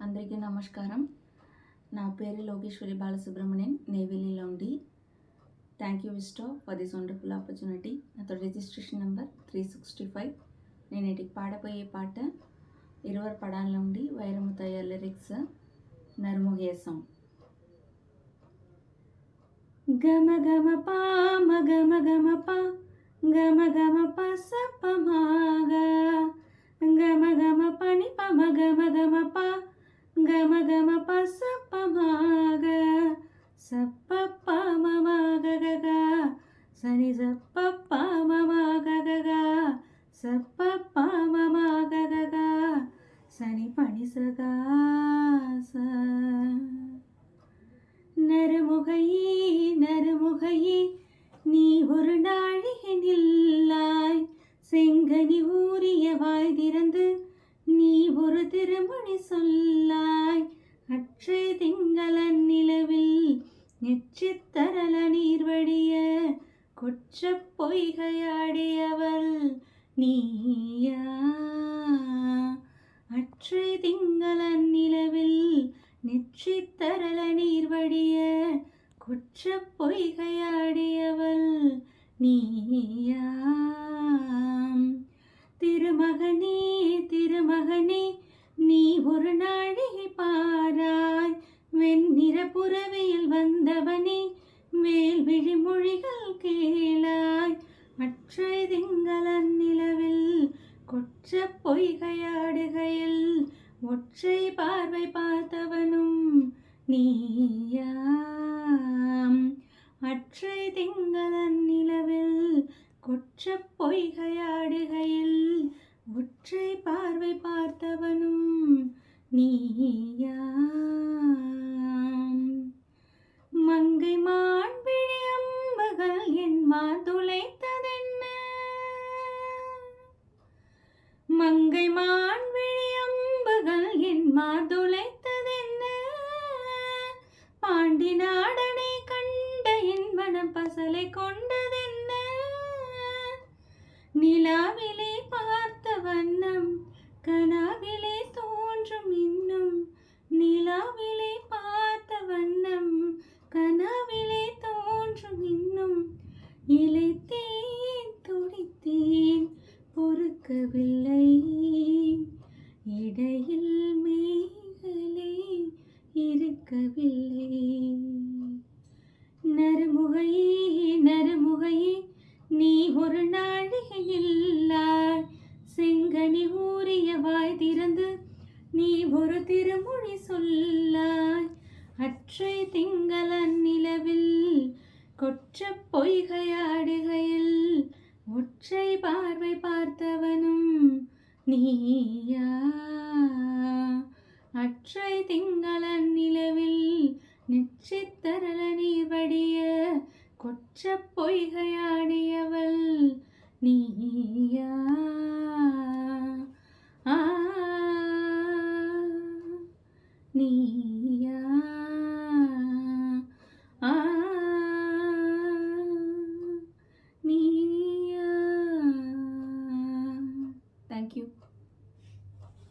అందరికీ నమస్కారం. నా పేరు లోకేశ్వరి బాలసుబ్రహ్మణ్యన్, నేవిలీలో ఉండి. థ్యాంక్ యూ విస్టో ఫర్ దిస్ వండర్ఫుల్ ఆపర్చునిటీ. నాతో రిజిస్ట్రేషన్ నెంబర్ 365. నేను ఇంటికి పాడబోయే పాట ఇరువర్ పడాల్లో ఉండి వైరముతయ్య లిరిక్స్ నర్ముగేసం. గమ గమ పా గమ గమ పా గమ గమ ప సప మాగా గమ గమ పని పమ గమ గమ ప గమ గమ ప సప మాగా సప్ప ప మమ గగ సని సప్ప ప మమ గగ సప్ప ప మమ గగ సని పని సగా స. நறுமுகையே நறுமுகையே நீ ஒரு நாழிகை நில்லாய், செங்கனி ஊறிய வாய் திறந்து நீ ஒரு திருமொழி சொல்லாய். அற்றை திங்களன் நிலவில் நெற்றித்தரல நீர் வடிய கொற்ற பொய்கையாடியவள் நீயா. அற்றை திங்களன் நிலவில் நெற்றித்தரல நீர் வடிய குற்ற பொய்கையாடியவள் நீயா. திருமகனே திருமகனே நீ ஒரு நாழிகை பாராய், வெண்ணிற புறவியில் வந்தவனே மேல்விழி மொழிகள் கேளாய். அற்றை திங்களன் நிலவில் கொற்ற பொய்கையாடுகையில் ஒற்றை பார்வை பார்த்தவனும் நீயாம். அற்றை திங்களன் நிலவில் கொற்ற பொய்கையாடுகையில் ஒற்றை பார்வை பார்த்தவனும் நீயாம். மங்கை மான்விழி அம்புகள் என் மாதுளைத்ததென்ன, மங்கை மான்விழி அம்புகள் என் மாதுளைத்ததென்ன, பாண்டி நாடனை கண்ட என் மனம் பசலை கொண்டதென்ன. நிலாவிலே பார்த்த வண்ணம் கனாவிலே தோன்றும் இன்னும், நிலாவிலே பார்த்த வண்ணம் கனாவிலே தோன்றும் இன்னும். இளைத்தேன் துடித்தேன் பொறுக்கவில்லை, இடையில் மேகலை இருக்கவில்லை. நறுமுகையே நறுமுகையே நீ ஒரு நாழிகை நில்லாய், செங்கனி ஊறிய வாய் திறந்து நீ ஒரு திருமொழி சொல்லாய். அற்றை திங்களன் நிலவில் கொற்ற பொய்கையாடுகையில் ஒற்றை பார்வை பார்த்தவனும் நீயா. அற்றை திங்களன் நிலவில் நெற்றித்தரல நீர் வடிய கொற்ற பொய்கையாடியவள் நீயா. நீ